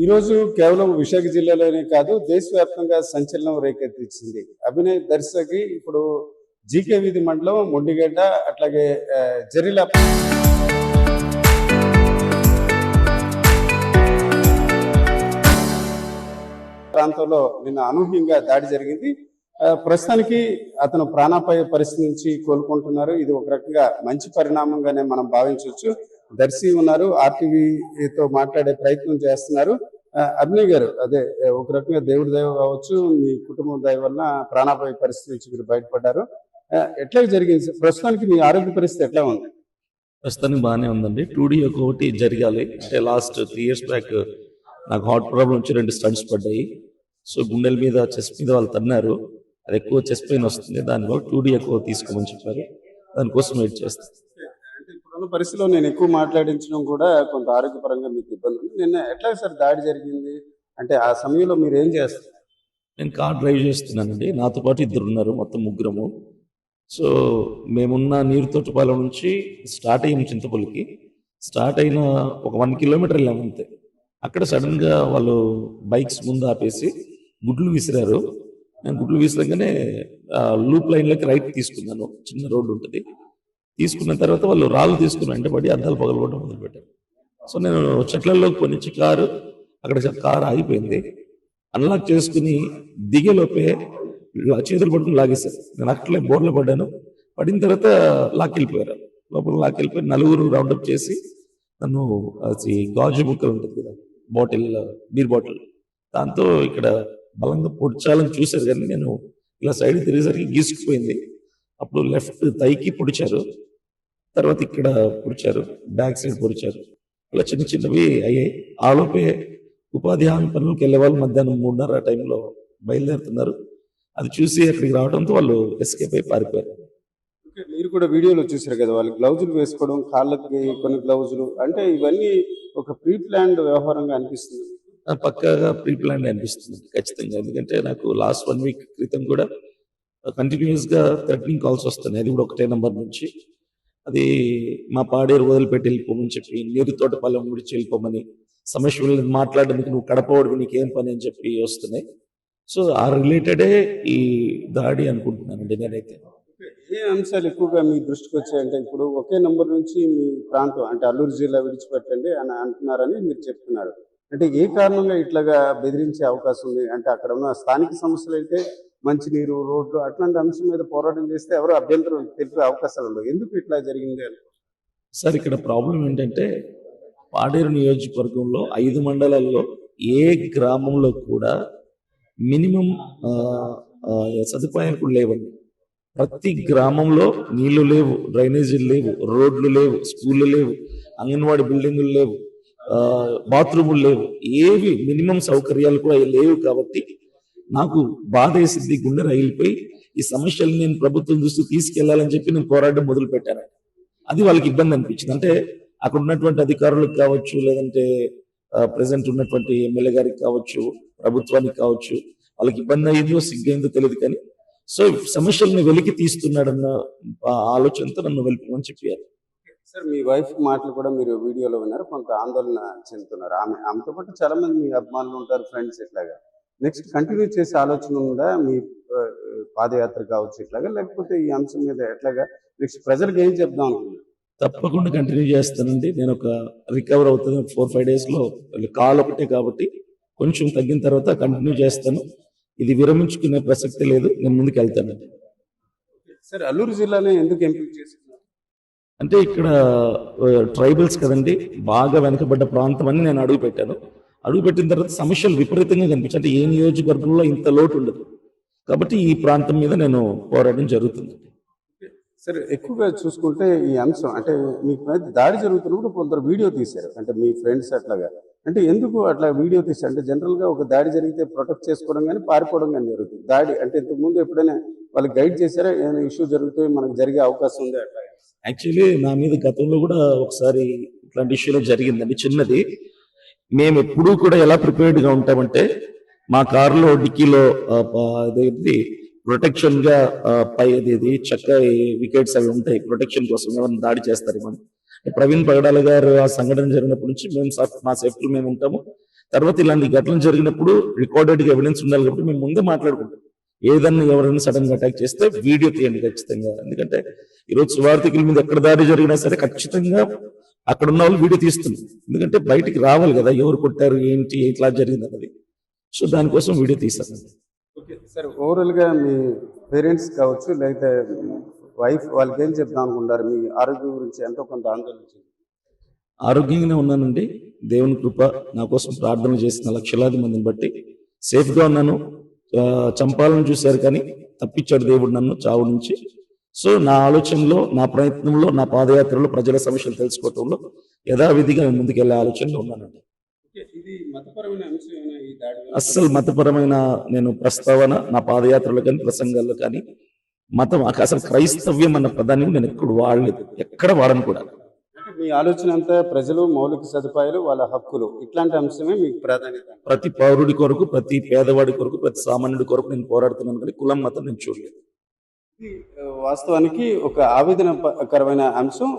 ఈరోజు కేవలం విశాఖ జిల్లాలోనే కాదు దేశవ్యాప్తంగా సంచలనం రేకెత్తించింది. అభినయ్ దర్శకి ఇప్పుడు జీకే వీధి మండలం మొండిగడ్డ అట్లాగే జరిల ప్రాంతంలో నిన్న అనూహ్యంగా దాడి జరిగింది. ప్రస్తుతానికి అతను ప్రాణాపాయ పరిస్థితి నుంచి కోలుకుంటున్నారు. ఇది ఒక రకంగా మంచి పరిణామంగానే మనం భావించవచ్చు. దర్శి ఉన్నారు, ఆర్టీవీతో మాట్లాడే ప్రయత్నం చేస్తున్నారు. అభినయ్ గారు, అదే ఒక రకంగా దేవుడి దయ కావచ్చు, మీ కుటుంబం దయ వల్ల ప్రాణాపాయ పరిస్థితి నుంచి మీరు బయటపడ్డారు. ఎట్లా జరిగింది ప్రస్తుతానికి మీ ఆరోగ్య పరిస్థితి ఎట్లా ఉంది? ప్రస్తుతానికి బాగానే ఉందండి. 2D ఒకటి జరగాలి అంటే లాస్ట్ 3 years బ్యాక్ నాకు హార్ట్ ప్రాబ్లం వచ్చి 2 స్టంట్స్ పడ్డాయి. సో గుండెల మీద చెస్ట్ మీద వాళ్ళు తన్నారు. అది ఎక్కువ చెస్ట్ పెయిన్ వస్తుంది, దానివల్ల 2D ఎక్కువ తీసుకోమని చెప్పారు. దానికోసం వెయిట్ చేస్తాను. అంటే ఇప్పుడున్న పరిస్థితిలో నేను ఎక్కువ మాట్లాడించడం కూడా కొంత ఆరోగ్యపరంగా మీకు ఇబ్బంది ఉంది. నిన్న ఎట్లా సార్ దాడి జరిగింది? అంటే ఆ సమయంలో మీరు ఏం చేస్తారు? నేను కార్ డ్రైవ్ చేస్తున్నానండి, నాతో పాటు 2 ఉన్నారు, మొత్తం 3. సో మేమున్న నీరుతోటిపాలెం నుంచి స్టార్ట్ అయ్యాము చింతపల్లికి. స్టార్ట్ అయిన ఒక 1 kilometer వెళ్ళాము అంతే. అక్కడ సడన్గా వాళ్ళు బైక్స్ ముందు ఆపేసి గుడ్లు విసిరారు. నేను గుడ్లు విసిరగానే లూప్ లైన్లోకి రైట్ తీసుకున్నాను, చిన్న రోడ్డు ఉంటుంది. తీసుకున్న తర్వాత వాళ్ళు రాళ్ళు తీసుకుని వెంటబడి అద్దాలు పగలగొట్టడం మొదలుపెట్టారు. సో నేను చెట్లలోకి కొనిచ్చి అక్కడ కారు ఆగిపోయింది. అన్లాక్ చేసుకుని దిగేలోపే చేతులు పట్టుకుని లాగేశారు. నేను అట్లే బోర్లో పడ్డాను. పడిన తర్వాత లాక్కెళ్ళిపోయారు. లోపల లాక్కెళ్ళిపోయి 4 రౌండప్ చేసి నన్ను గాజు ముక్కలు ఉంటుంది కదా, బీర్ బాటిల్, దాంతో ఇక్కడ బలంగా పొడిచాలని చూశారు. కానీ నేను ఇలా సైడ్ తిరిగేసరికి గీసుకుపోయింది. అప్పుడు లెఫ్ట్ థైకి పొడిచారు, తర్వాత ఇక్కడ పొడిచారు, బ్యాక్ సైడ్ పొడిచారు. అలా చిన్న చిన్నవి అయ్యాయి. ఆలోపే ఉపాధి హామీ పనులకు వెళ్ళే వాళ్ళు మధ్యాహ్నం 3:30 టైంలో బయలుదేరుతున్నారు. అది చూసి అక్కడికి రావడంతో వాళ్ళు ఎస్కేప్ అయి పారిపోయారు. మీరు కూడా వీడియోలో చూసారు కదా, వాళ్ళు గ్లౌజులు వేసుకోవడం, కాళ్ళకి కొన్ని గ్లౌజులు, అంటే ఇవన్నీ ఒక ప్రీ ప్లాన్డ్ వ్యవహారంగా అనిపిస్తుంది. పక్కాగా ప్రీ ప్లాన్డ్ అనిపిస్తుంది ఖచ్చితంగా. ఎందుకంటే నాకు లాస్ట్ 1 week క్రితం కూడా కంటిన్యూస్ గా థ్రెటనింగ్ కాల్స్ వస్తున్నాయి. అది కూడా ఒకటే నంబర్ నుంచి. అది మా పాడేరు వదిలిపెట్టి వెళ్ళిపోమని చెప్పి, నీరుతోటపాలెం విడిచి వెళ్ళిపోమని, సమస్య మాట్లాడడానికి నువ్వు కడపవాడికి నీకేం పని అని చెప్పి వస్తున్నాయి. సో ఆ రిలేటెడే ఈ దాడి అనుకుంటున్నానండి నేనైతే. ఏ అంశాలు ఎక్కువగా మీ దృష్టికి వచ్చాయంటే, ఇప్పుడు ఒకే నంబర్ నుంచి మీ ప్రాంతం అంటే అల్లూరు జిల్లా విడిచిపెట్టండి అని అంటున్నారని మీరు చెప్తున్నారు. అంటే ఏ కారణంగా ఇట్లాగా బెదిరించే అవకాశం ఉంది? అంటే అక్కడ ఉన్న స్థానిక సమస్యలు అయితే మంచినీరు, రోడ్లు అట్లాంటి అంశం మీద పోరాటం చేస్తే ఎవరు అభ్యంతరం తెలిపే అవకాశాలు ఉండవు. ఎందుకు ఇట్లా జరిగింది అని? సార్, ఇక్కడ ప్రాబ్లం ఏంటంటే పాడేరు నియోజకవర్గంలో 5 మండలాల్లో ఏ గ్రామంలో కూడా మినిమం సదుపాయాలు కూడా లేవండి. ప్రతి గ్రామంలో నీళ్లు లేవు, డ్రైనేజీలు లేవు, రోడ్లు లేవు, స్కూళ్ళు లేవు, అంగన్వాడీ బిల్డింగులు లేవు, బాత్రూములు లేవు, ఏవి మినిమం సౌకర్యాలు కూడా లేవు. కాబట్టి నాకు బాధ వేసింది, గుండె రగిలిపోయి ఈ సమస్యలు నేను ప్రభుత్వం దృష్టికి తీసుకెళ్లాలని చెప్పి నేను పోరాటం మొదలు పెట్టాను. అది వాళ్ళకి ఇబ్బంది అనిపించింది. అంటే అక్కడ ఉన్నటువంటి అధికారులకు కావచ్చు, లేదంటే ప్రెసెంట్ ఉన్నటువంటి ఎమ్మెల్యే గారికి కావచ్చు, ప్రభుత్వానికి కావచ్చు, వాళ్ళకి ఇబ్బంది అయిందో సిగ్గైందో తెలియదు. కానీ సో సమస్యలను వెలికి తీస్తున్నాడన్న ఆలోచనతో నన్ను వెళ్ళిపోమని చెప్పారు. సార్, మీ వైఫ్ మాటలు కూడా మీరు వీడియోలో విన్నారు, కొంత ఆందోళన చెందుతున్నారు. ఆమెతో పాటు చాలా మంది మీ అభిమానులు ఉంటారు, ఫ్రెండ్స్. ఇట్లాగా నెక్స్ట్ కంటిన్యూ చేసే ఆలోచన ఉందా మీ పాదయాత్ర కావచ్చు ఇట్లాగా, లేకపోతే ఈ అంశం మీద ఎట్లాగా నెక్స్ట్ ప్రజలకు ఏం చెప్దాం అనుకున్నారు? తప్పకుండా కంటిన్యూ చేస్తానండి. నేను ఒక రికవర్ అవుతాను 4-5 daysలో. కాల్ ఒకటే కాబట్టి కొంచెం తగ్గిన తర్వాత కంటిన్యూ చేస్తాను. ఇది విరమించుకునే ప్రసక్తి లేదు, నేను ముందుకు వెళ్తానండి. సార్, అల్లూరు జిల్లానే ఎందుకు ఎంపిక చేసుకున్నారు? అంటే ఇక్కడ ట్రైబల్స్ కదండి, బాగా వెనకబడ్డ ప్రాంతం అని నేను అడుగు పెట్టాను. అడుగు పెట్టిన తర్వాత సమస్యలు విపరీతంగా కనిపించాయి. అంటే ఏ నియోజకవర్గంలో ఇంత లోటు ఉండదు. కాబట్టి ఈ ప్రాంతం మీద నేను పోరాటం జరుగుతుంది. సరే, ఎక్కువగా చూసుకుంటే ఈ అంశం అంటే మీకు దాడి జరుగుతున్నప్పుడు కొందరు వీడియో తీశారు, అంటే మీ ఫ్రెండ్స్ అట్లాగా. అంటే ఎందుకు అట్లా వీడియో తీశారు? అంటే జనరల్గా ఒక దాడి జరిగితే ప్రొటెక్ట్ చేసుకోవడం కానీ పారిపోవడం కానీ జరుగుతుంది. దాడి అంటే ఇంతకుముందు ఎప్పుడైనా వాళ్ళకి గైడ్ చేశారా? ఏదైనా ఇష్యూ జరిగితే మనకు జరిగే అవకాశం ఉంది అట్లా? యాక్చువల్లీ నా మీద గతంలో కూడా ఒకసారి ఇట్లాంటి ఇష్యూలో జరిగిందండి, చిన్నది. మేము ఎప్పుడూ కూడా ఎలా ప్రిపేర్డ్గా ఉంటామంటే, మా కారులో డిక్కీలో అదేంటి ప్రొటెక్షన్ గా పై చెక్క వికెట్స్ అవి ఉంటాయి, ప్రొటెక్షన్ కోసం ఏమైనా దాడి చేస్తారు. ప్రవీణ్ పగడాల గారు ఆ సంఘటన జరిగినప్పటి నుంచి మేము మా సేఫ్టీ మేము ఉంటాము. తర్వాత ఇలాంటి ఘటనలు జరిగినప్పుడు రికార్డెడ్ ఎవిడెన్స్ ఉండాలి కాబట్టి మేము ముందే మాట్లాడుకుంటాం. ఏదన్నా ఎవరైనా సడన్ గా అటాక్ చేస్తే వీడియో తీయండి ఖచ్చితంగా. ఎందుకంటే ఈరోజు సువార్థికుల మీద ఎక్కడ దాడి జరిగినా సరే ఖచ్చితంగా అక్కడ ఉన్న వాళ్ళు వీడియో తీస్తుంది. ఎందుకంటే బయటికి రావాలి కదా, ఎవరు కొట్టారు ఏంటి ఎట్లా జరిగింది అన్నది. సో దానికోసం వీడియో తీస్తాను. ఓకే సార్, ఓవరాల్ గా మీ పేరెంట్స్ కావచ్చు లేకపోతే వైఫ్ వాళ్ళకి ఏం చెప్తాం అనుకుంటారు? మీ ఆరోగ్యం గురించి ఎంతో కొంత ఆందోళన చెంది. ఆరోగ్యంగానే ఉన్నానండి. దేవుని కృప, నా కోసం ప్రార్థన చేసిన లక్షలాది మందిని బట్టి సేఫ్ గా ఉన్నాను. చంపాలని చూశారు కానీ తప్పించాడు దేవుడు నన్ను చావు నుంచి. సో నా ఆలోచనలో, నా ప్రయత్నంలో, నా పాదయాత్రలో ప్రజల సమస్యలు తెలుసుకోవటంలో యథావిధిగా ముందుకెళ్లే ఆలోచనలో ఉన్నానండి. ఇది మతపరమైన అంశమేనా ఈ దాడి? అస్సలు మతపరమైన నేను ప్రస్తావన నా పాదయాత్రలో కానీ ప్రసంగాల్లో కానీ మతం అసలు క్రైస్తవ్యం అన్న పదాన్ని నేను ఎప్పుడు వాడలేదు, ఎక్కడ వాడను కూడా. అంటే మీ ఆలోచన అంతా ప్రజలు, మౌలిక సదుపాయాలు, వాళ్ళ హక్కులు, ఇట్లాంటి అంశమే మీకు ప్రాధాన్యత. ప్రతి పౌరుడి కొరకు, ప్రతి పేదవాడి కొరకు, ప్రతి సామాన్యుడి కొరకు నేను పోరాడుతున్నాను కానీ కులం మతం నేను చూడలేదు. ఇది వాస్తవానికి ఒక ఆవేదనకరమైన అంశం.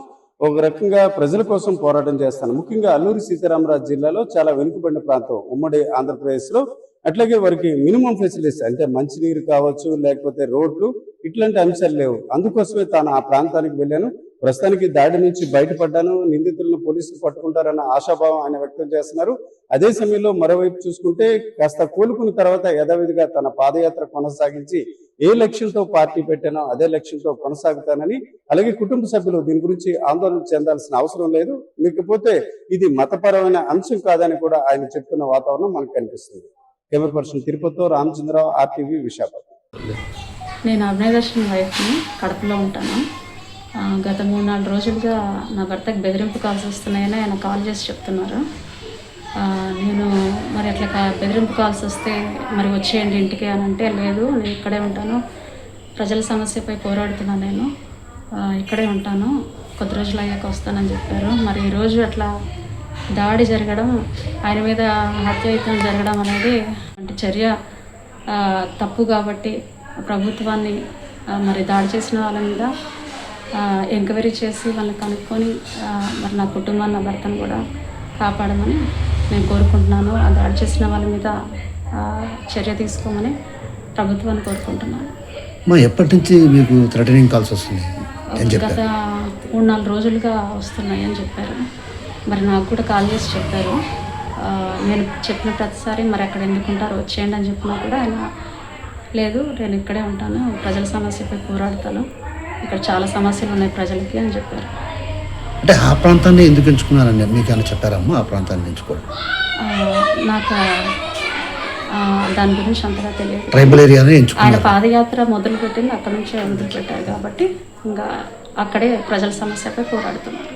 ఒక రకంగా ప్రజల కోసం పోరాటం చేస్తాను. ముఖ్యంగా అల్లూరి సీతారామరాజు జిల్లాలో చాలా వెనుకబడిన ప్రాంతం ఉమ్మడి ఆంధ్రప్రదేశ్ లో. అట్లాగే వారికి మినిమం ఫెసిలిటీస్ అంటే మంచినీరు కావచ్చు, లేకపోతే రోడ్లు, ఇట్లాంటి అంశాలు లేవు. అందుకోసమే తాను ఆ ప్రాంతానికి వెళ్ళాను. ప్రస్తుతానికి దాడి నుంచి బయటపడ్డాను, నిందితులను పోలీసులు పట్టుకుంటారన్న ఆశాభావం ఆయన వ్యక్తం చేస్తున్నారు. అదే సమయంలో మరోవైపు చూసుకుంటే కాస్త కోలుకున్న తర్వాత యథావిధిగా తన పాదయాత్ర కొనసాగించి ఏ లక్ష్యంతో పార్టీ పెట్టానో అదే లక్ష్యంతో కొనసాగుతానని, అలాగే కుటుంబ సభ్యులు దీని గురించి ఆందోళన చెందాల్సిన అవసరం లేదు, లేకపోతే ఇది మతపరమైన అంశం కాదని కూడా ఆయన చెప్తున్న వాతావరణం మనకు కనిపిస్తుంది. కెమెరా పర్సన్ తిరుపతితో రామచంద్రరావు, RTV, విశాఖపట్నం. నేను అభినయదర్శన్ వైఫ్ని, కడపలో ఉంటాను. గత 3-4 రోజులుగా నా భర్తకి బెదిరింపు కాల్స్ వస్తున్నాయని ఆయన కాల్ చేసి చెప్తున్నారు. నేను మరి అట్లా బెదిరింపు కాల్స్ వస్తే మరి వచ్చేయండి ఇంటికి అని అంటే, లేదు నేను ఇక్కడే ఉంటాను, ప్రజల సమస్యపై పోరాడుతున్నాను, నేను ఇక్కడే ఉంటాను, కొద్ది రోజులు అయ్యాక వస్తానని చెప్పారు. మరి ఈరోజు అట్లా దాడి జరగడం, ఆయన మీద హత్యాయత్నం జరగడం అనేది అంటే చర్య తప్పు కాబట్టి ప్రభుత్వాన్ని మరి దాడి చేసిన వాళ్ళ మీద ఎంక్వైరీ చేసి వాళ్ళని కనుక్కొని మరి నా కుటుంబాన్ని, నా భర్తను కూడా కాపాడమని నేను కోరుకుంటున్నాను. ఆ దాడి చేసిన వాళ్ళ మీద చర్య తీసుకోమని ప్రభుత్వాన్ని కోరుకుంటున్నాను. ఎప్పటి నుంచి మీకు థ్రెటనింగ్ కాల్స్ వస్తున్నాయి? గత 3-4 రోజులుగా వస్తున్నాయి అని చెప్పారు. మరి నాకు కూడా కాల్ చేసి చెప్పారు. నేను చెప్పిన ప్రతిసారి మరి అక్కడ ఎందుకుంటారో వచ్చేయండి అని చెప్పినా కూడా ఆయన లేదు, నేను ఇక్కడే ఉంటాను, ప్రజల సమస్యపై పోరాడతాను, ఇక్కడ చాలా సమస్యలు ఉన్నాయి ప్రజలకి అని చెప్పారు. అంటే ఆ ప్రాంతాన్ని ఎందుకు ఎంచుకున్నారని మీకు ఏమైనా చెప్పారమ్మా? ఆ ప్రాంతాన్ని ఎంచుకోవడం నాకు దాని గురించి అంతగా తెలియదు. ట్రైబల్ ఏరియానే ఆయన ఎంచుకున్నారు. పాదయాత్ర మొదలుపెట్టింది అక్కడ నుంచే మొదలుపెట్టారు కాబట్టి ఇంకా అక్కడే ప్రజల సమస్యపై పోరాడుతున్నారు.